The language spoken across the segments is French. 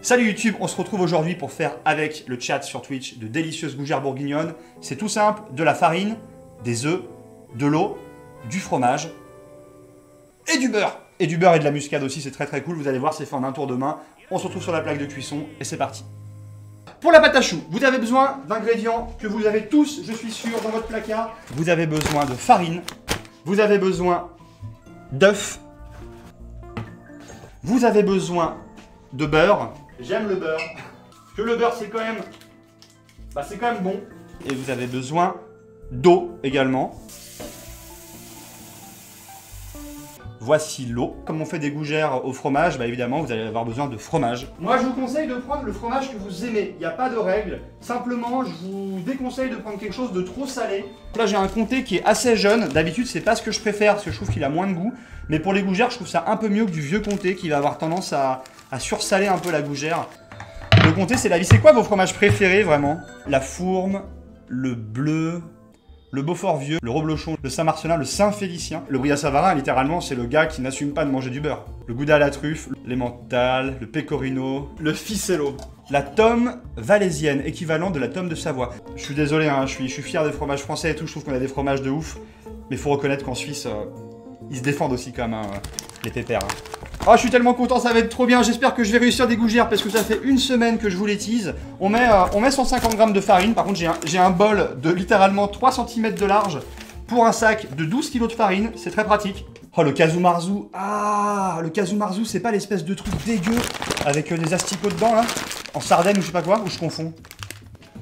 Salut YouTube, on se retrouve aujourd'hui pour faire avec le chat sur Twitch de délicieuses gougères bourguignonnes. C'est tout simple, de la farine, des œufs, de l'eau, du fromage et du beurre. Et du beurre et de la muscade aussi, c'est très cool. Vous allez voir, c'est fait en un tour de main. On se retrouve sur la plaque de cuisson et c'est parti. Pour la pâte à choux, vous avez besoin d'ingrédients que vous avez tous, je suis sûr, dans votre placard. Vous avez besoin de farine, vous avez besoin d'œufs, vous avez besoin de beurre. J'aime le beurre, parce que le beurre c'est quand même bon. Et vous avez besoin d'eau également. Voici l'eau. Comme on fait des gougères au fromage, bah évidemment vous allez avoir besoin de fromage. Moi je vous conseille de prendre le fromage que vous aimez, il n'y a pas de règle. Simplement je vous déconseille de prendre quelque chose de trop salé. Là j'ai un comté qui est assez jeune, d'habitude c'est pas ce que je préfère parce que je trouve qu'il a moins de goût. Mais pour les gougères je trouve ça un peu mieux que du vieux comté qui va avoir tendance à sursaler un peu la gougère. Le comté c'est la vie. C'est quoi vos fromages préférés vraiment? La Fourme, le Bleu, le Beaufort Vieux, le Reblochon, le Saint-Marcelin, le Saint-Félicien. Le Brillat-Savarin, littéralement, c'est le gars qui n'assume pas de manger du beurre. Le Gouda à la truffe, l'Emmental, le Pecorino, le Ficello. La Tome Valésienne, équivalent de la Tome de Savoie. Je suis désolé, hein, je suis fier des fromages français et tout, je trouve qu'on a des fromages de ouf. Mais faut reconnaître qu'en Suisse, ils se défendent aussi quand même, hein, les pépères. Hein. Oh, je suis tellement content, ça va être trop bien. J'espère que je vais réussir des gougères parce que ça fait une semaine que je vous les tease. On met 150 g de farine. Par contre, j'ai un bol de littéralement 3 cm de large pour un sac de 12 kg de farine. C'est très pratique. Oh, le casu marzu. Ah, le casu marzu, c'est pas l'espèce de truc dégueu avec des asticots dedans, là, en Sardaigne ou je sais pas quoi, ou je confonds.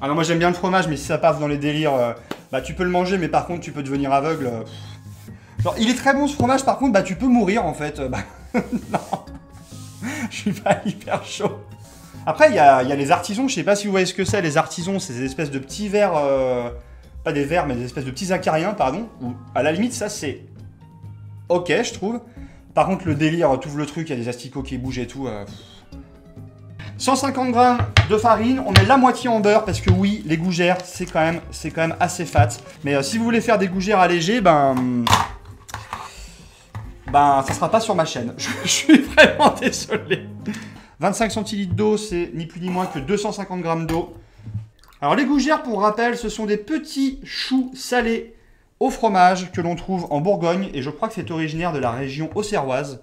Ah non, moi j'aime bien le fromage, mais si ça passe dans les délires, bah tu peux le manger, mais par contre, tu peux devenir aveugle. Genre, il est très bon ce fromage, par contre, bah tu peux mourir en fait. Non, je suis pas hyper chaud. Après, il y a les artisans, je sais pas si vous voyez ce que c'est, les artisans, c'est des espèces de petits verres, pas des verres, mais des espèces de petits acariens, pardon, où à la limite, ça c'est ok, je trouve. Par contre, le délire, tout le truc, il y a des asticots qui bougent et tout. 150 g de farine, on met la moitié en beurre, parce que oui, les gougères, c'est quand même assez fat. Mais si vous voulez faire des gougères allégées, ça sera pas sur ma chaîne. Je suis vraiment désolé. 25 centilitres d'eau, c'est ni plus ni moins que 250 g d'eau. Alors les gougères, pour rappel, ce sont des petits choux salés au fromage que l'on trouve en Bourgogne. Et je crois que c'est originaire de la région auxerroise.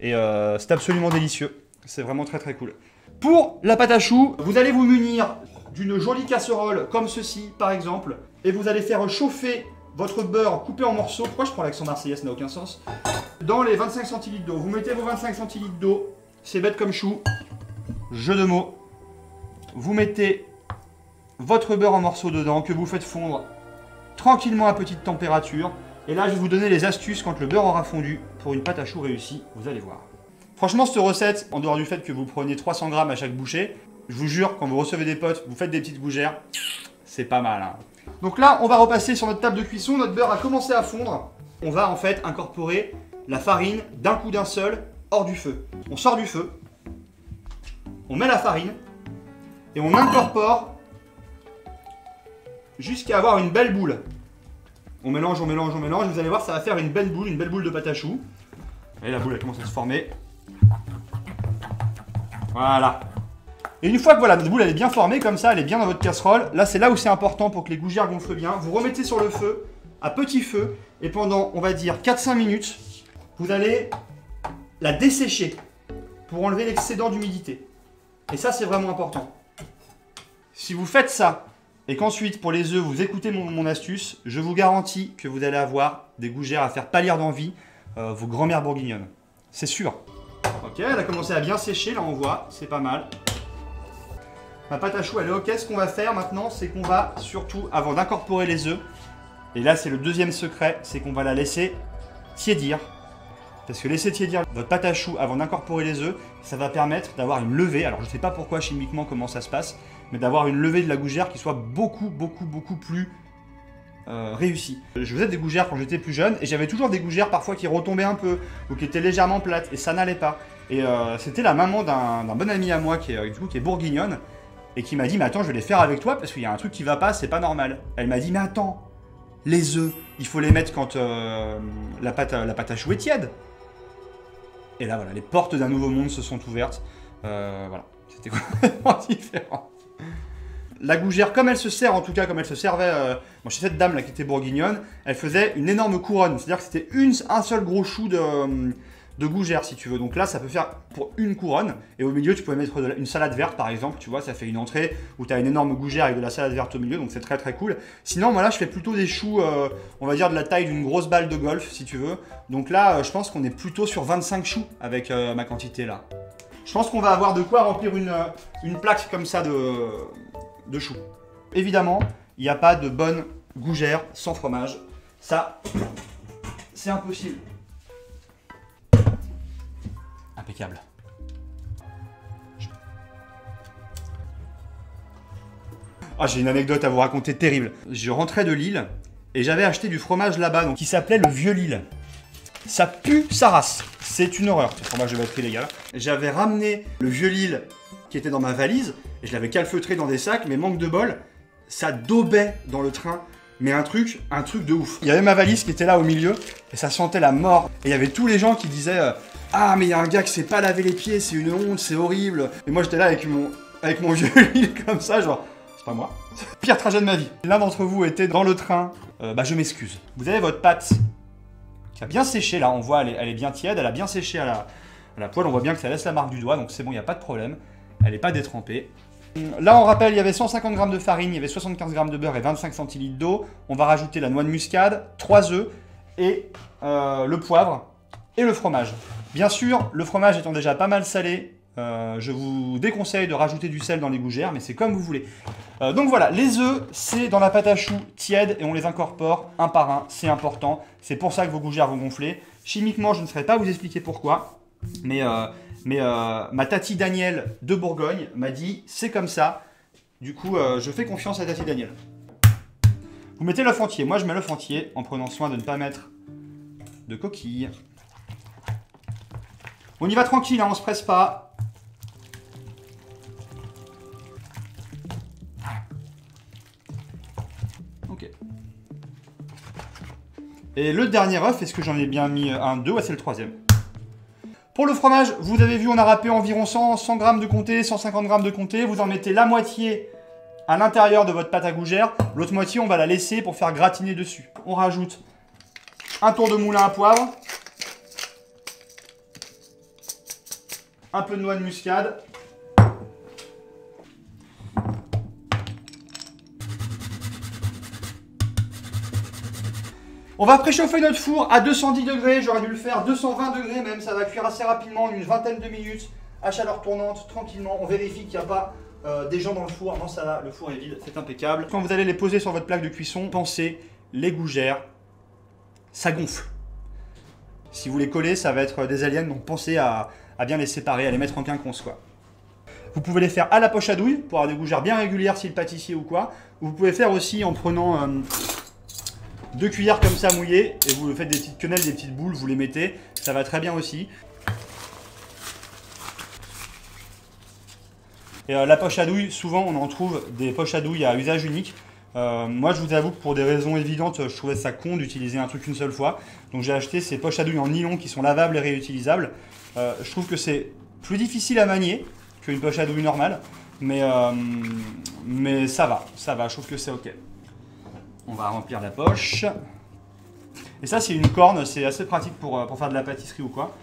Et c'est absolument délicieux. C'est vraiment très cool. Pour la pâte à choux, vous allez vous munir d'une jolie casserole comme ceci, par exemple. Et vous allez faire chauffer votre beurre coupé en morceaux. Pourquoi je prends l'accent marseillais, ça n'a aucun sens. Dans les 25 centilitres d'eau, vous mettez vos 25 centilitres d'eau, c'est bête comme chou, jeu de mots. Vous mettez votre beurre en morceaux dedans, que vous faites fondre tranquillement à petite température. Et là, je vais vous donner les astuces quand le beurre aura fondu pour une pâte à choux réussie, vous allez voir. Franchement, cette recette, en dehors du fait que vous preniez 300 g à chaque bouchée, je vous jure, quand vous recevez des potes, vous faites des petites gougères, c'est pas mal, hein. Donc là, on va repasser sur notre table de cuisson. Notre beurre a commencé à fondre. On va en fait incorporer la farine d'un coup d'un seul hors du feu. On sort du feu, on met la farine et on incorpore jusqu'à avoir une belle boule. On mélange, on mélange, on mélange. Vous allez voir, ça va faire une belle boule de pâte à choux. Et la boule, elle commence à se former. Voilà. Et une fois que voilà, notre boule elle est bien formée comme ça, elle est bien dans votre casserole, là c'est là où c'est important pour que les gougères gonflent bien. Vous remettez sur le feu, à petit feu, et pendant, on va dire, 4-5 minutes, vous allez la dessécher pour enlever l'excédent d'humidité. Et ça c'est vraiment important. Si vous faites ça, et qu'ensuite pour les œufs, vous écoutez mon astuce, je vous garantis que vous allez avoir des gougères à faire pâlir d'envie vos grand-mères bourguignonnes. C'est sûr. Ok, elle a commencé à bien sécher, là on voit, c'est pas mal. Ma pâte à choux elle est ok. Ce qu'on va faire maintenant, c'est qu'on va surtout, avant d'incorporer les œufs, et là c'est le deuxième secret, c'est qu'on va la laisser tiédir. Parce que laisser tiédir votre pâte à choux avant d'incorporer les œufs, ça va permettre d'avoir une levée. Alors je ne sais pas pourquoi chimiquement comment ça se passe, mais d'avoir une levée de la gougère qui soit beaucoup plus réussie. Je faisais des gougères quand j'étais plus jeune, et j'avais toujours des gougères parfois qui retombaient un peu, ou qui étaient légèrement plates, et ça n'allait pas. Et c'était la maman d'un bon ami à moi qui est bourguignonne, et qui m'a dit, mais attends, je vais les faire avec toi parce qu'il y a un truc qui va pas, c'est pas normal. Elle m'a dit, mais attends, les œufs, il faut les mettre quand la pâte à choux est tiède. Et là, voilà, les portes d'un nouveau monde se sont ouvertes. Voilà. C'était complètement différent. La gougère, comme elle se sert, en tout cas comme elle se servait chez cette dame là qui était bourguignonne, elle faisait une énorme couronne. C'est-à-dire que c'était un seul gros chou de gougère si tu veux. Donc là ça peut faire pour une couronne. Et au milieu tu pouvais mettre une salade verte par exemple. Tu vois, ça fait une entrée où tu as une énorme gougère avec de la salade verte au milieu. Donc c'est très très cool. Sinon moi là je fais plutôt des choux, on va dire de la taille d'une grosse balle de golf si tu veux. Donc là je pense qu'on est plutôt sur 25 choux avec ma quantité là. Je pense qu'on va avoir de quoi remplir une plaque comme ça de choux. Évidemment, il n'y a pas de bonne gougère sans fromage. Ça, c'est impossible. Impeccable. Ah, j'ai une anecdote à vous raconter terrible. Je rentrais de Lille et j'avais acheté du fromage là-bas qui s'appelait le Vieux Lille. Ça pue sa race. C'est une horreur, ce fromage de batterie, les gars. J'avais ramené le Vieux Lille qui était dans ma valise et je l'avais calfeutré dans des sacs, mais manque de bol, ça daubait dans le train. Mais un truc de ouf. Il y avait ma valise qui était là au milieu et ça sentait la mort. Et il y avait tous les gens qui disaient ah, mais il y a un gars qui s'est pas lavé les pieds, c'est une honte, c'est horrible. Et moi j'étais là avec mon Vieux Lille comme ça, genre, c'est pas moi. Pire trajet de ma vie. L'un d'entre vous était dans le train, je m'excuse. Vous avez votre pâte qui a bien séché là, on voit elle est bien tiède, elle a bien séché à la poêle, on voit bien que ça laisse la marque du doigt, donc c'est bon, il n'y a pas de problème. Elle n'est pas détrempée. Là on rappelle, il y avait 150 g de farine, il y avait 75 g de beurre et 25 centilitres d'eau. On va rajouter la noix de muscade, 3 œufs et le poivre et le fromage. Bien sûr, le fromage étant déjà pas mal salé, je vous déconseille de rajouter du sel dans les gougères, mais c'est comme vous voulez. Donc voilà, les œufs, c'est dans la pâte à choux tiède et on les incorpore un par un, c'est important. C'est pour ça que vos gougères vont gonfler. Chimiquement, je ne saurais pas vous expliquer pourquoi, mais ma tati Danielle de Bourgogne m'a dit c'est comme ça. Du coup, je fais confiance à tati Danielle. Vous mettez l'œuf entier. Moi, je mets l'œuf entier en prenant soin de ne pas mettre de coquilles. On y va tranquille, hein, on se presse pas. Ok. Et le dernier œuf, est-ce que j'en ai bien mis un, deux? Ouais, c'est le troisième. Pour le fromage, vous avez vu, on a râpé environ 100 g de comté, 150 g de comté. Vous en mettez la moitié à l'intérieur de votre pâte à gougère. L'autre moitié, on va la laisser pour faire gratiner dessus. On rajoute un tour de moulin à poivre, un peu de noix de muscade, on va préchauffer notre four à 210 degrés, j'aurais dû le faire 220 degrés même, ça va cuire assez rapidement, en une vingtaine de minutes, à chaleur tournante, tranquillement. On vérifie qu'il n'y a pas des gens dans le four. Non, ça va, le four est vide, c'est impeccable. Quand vous allez les poser sur votre plaque de cuisson, pensez, les gougères, ça gonfle. Si vous les collez, ça va être des aliens, donc pensez à bien les séparer, à les mettre en quinconce, quoi. Vous pouvez les faire à la poche à douille, pour avoir des gougères bien régulières si le pâtissier ou quoi. Vous pouvez faire aussi en prenant 2 cuillères comme ça mouillées, et vous faites des petites quenelles, des petites boules, vous les mettez, ça va très bien aussi. Et la poche à douille, souvent on en trouve des poches à douille à usage unique. Moi je vous avoue que pour des raisons évidentes, je trouvais ça con d'utiliser un truc une seule fois. Donc j'ai acheté ces poches à douille en nylon qui sont lavables et réutilisables. Je trouve que c'est plus difficile à manier qu'une poche à douille normale. Mais ça va, je trouve que c'est ok. On va remplir la poche. Et ça c'est une corne, c'est assez pratique pour faire de la pâtisserie ou quoi.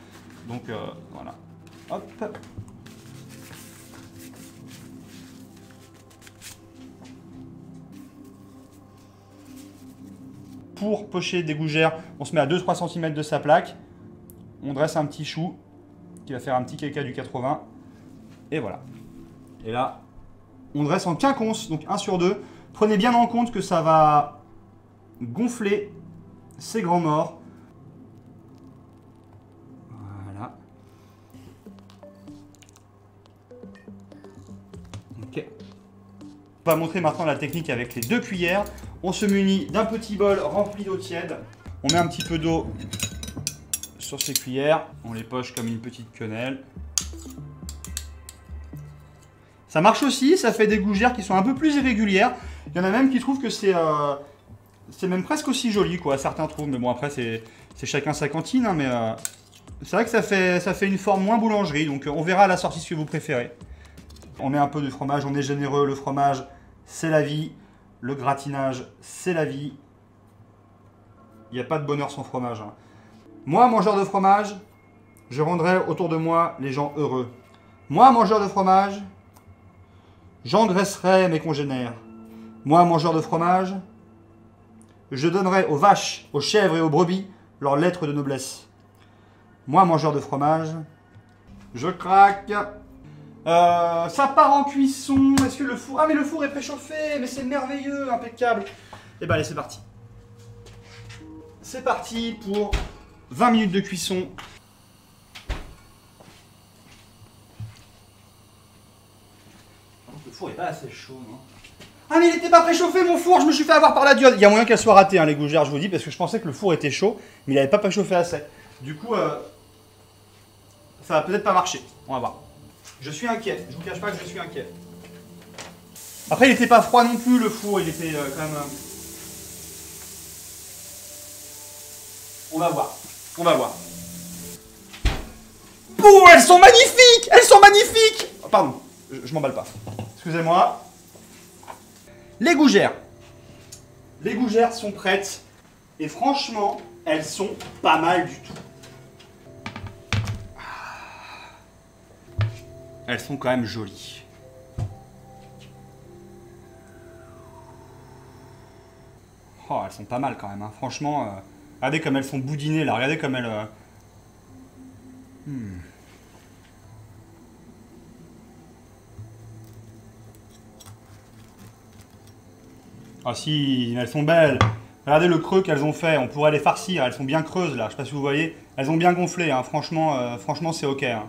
Donc voilà. Hop. Pour pocher des gougères, on se met à 2-3 cm de sa plaque. On dresse un petit chou qui va faire un petit caca du 80. Et voilà. Et là, on dresse en quinconce, donc 1 sur 2. Prenez bien en compte que ça va gonfler ces grands morts. Voilà. Ok. On va montrer maintenant la technique avec les 2 cuillères. On se munit d'un petit bol rempli d'eau tiède. On met un petit peu d'eau sur ces cuillères. On les poche comme une petite quenelle. Ça marche aussi, ça fait des gougères qui sont un peu plus irrégulières. Il y en a même qui trouvent que c'est même presque aussi joli, quoi. Certains trouvent, mais bon après c'est chacun sa cantine, hein, mais c'est vrai que ça fait une forme moins boulangerie, donc on verra à la sortie ce que vous préférez. On met un peu de fromage, on est généreux, le fromage, c'est la vie. Le gratinage, c'est la vie. Il n'y a pas de bonheur sans fromage. Hein. Moi, mangeur de fromage, je rendrai autour de moi les gens heureux. Moi, mangeur de fromage, j'engraisserai mes congénères. Moi, mangeur de fromage, je donnerai aux vaches, aux chèvres et aux brebis leurs lettres de noblesse. Moi, mangeur de fromage, je craque. Ça part en cuisson. Est-ce que le four... Ah, mais le four est préchauffé. Mais c'est merveilleux, impeccable. Et ben allez, c'est parti. C'est parti pour 20 minutes de cuisson. Le four est pas assez chaud, non? Ah, mais il était pas préchauffé, mon four. Je me suis fait avoir par la diode. Il y a moyen qu'elle soit ratée, hein, les gougères, je vous dis, parce que je pensais que le four était chaud, mais il n'avait pas préchauffé assez. Du coup, ça va peut-être pas marcher. On va voir. Je suis inquiet. Je vous cache pas que je suis inquiet. Après, il n'était pas froid non plus, le four. Il était quand même... On va voir. On va voir. Oh, elles sont magnifiques! Elles sont magnifiques! Oh, pardon, je m'emballe pas. Excusez-moi. Les gougères. Les gougères sont prêtes. Et franchement, elles sont pas mal du tout. Elles sont quand même jolies. Oh, elles sont pas mal quand même. Hein. Franchement, regardez comme elles sont boudinées là. Regardez comme elles... Ah si, elles sont belles. Regardez le creux qu'elles ont fait. On pourrait les farcir. Elles sont bien creuses là. Je sais pas si vous voyez. Elles ont bien gonflé. Hein. Franchement, c'est ok. Hein.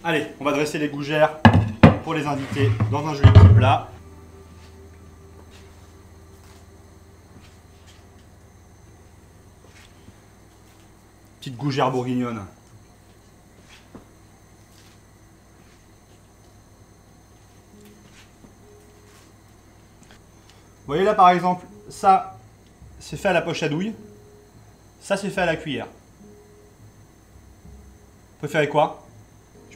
Allez, on va dresser les gougères pour les inviter dans un joli petit plat. Petite gougère bourguignonne. Vous voyez là par exemple, ça c'est fait à la poche à douille, ça c'est fait à la cuillère. Vous préférez quoi?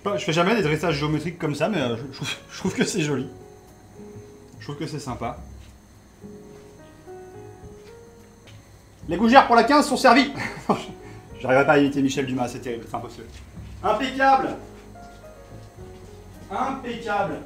Je fais jamais des dressages géométriques comme ça, mais je trouve que c'est joli. Je trouve que c'est sympa. Les gougères pour la 15 sont servies. J'arriverai pas à imiter Michel Dumas, c'est terrible, c'est impossible. Impeccable. Impeccable.